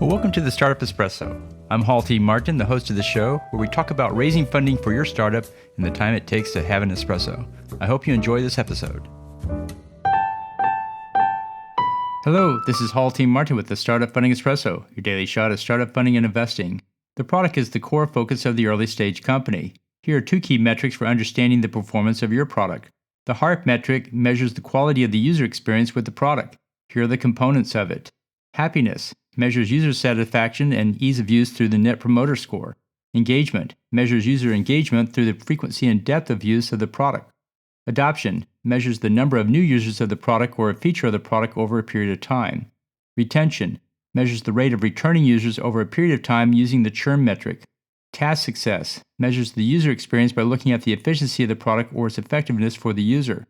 Well, welcome to the Startup Espresso. I'm Hall T. Martin, the host of the show, where we talk about raising funding for your startup and the time it takes to have an espresso. I hope you enjoy this episode. Hello, this is Hall T. Martin with the Startup Funding Espresso, your daily shot of startup funding and investing. The product is the core focus of the early stage company. Here are two key metrics for understanding the performance of your product. The HARP metric measures the quality of the user experience with the product. Here are the components of it. Happiness measures user satisfaction and ease of use through the Net Promoter Score. Engagement measures user engagement through the frequency and depth of use of the product. Adoption measures the number of new users of the product or a feature of the product over a period of time. Retention measures the rate of returning users over a period of time using the churn metric. Task success measures the user experience by looking at the efficiency of the product or its effectiveness for the user.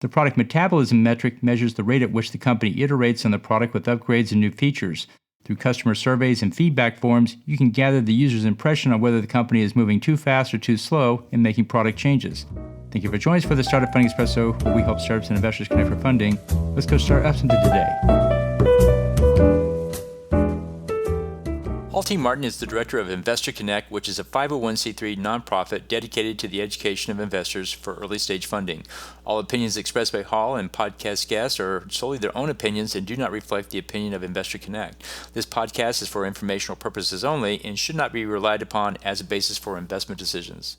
The Product Metabolism Metric measures the rate at which the company iterates on the product with upgrades and new features. Through customer surveys and feedback forms, you can gather the user's impression on whether the company is moving too fast or too slow in making product changes. Thank you for joining us for the Startup Funding Espresso, where we help startups and investors connect for funding. Let's go start up something today. Hall T. Martin is the director of Investor Connect, which is a 501c3 nonprofit dedicated to the education of investors for early stage funding. All opinions expressed by Hall and podcast guests are solely their own opinions and do not reflect the opinion of Investor Connect. This podcast is for informational purposes only and should not be relied upon as a basis for investment decisions.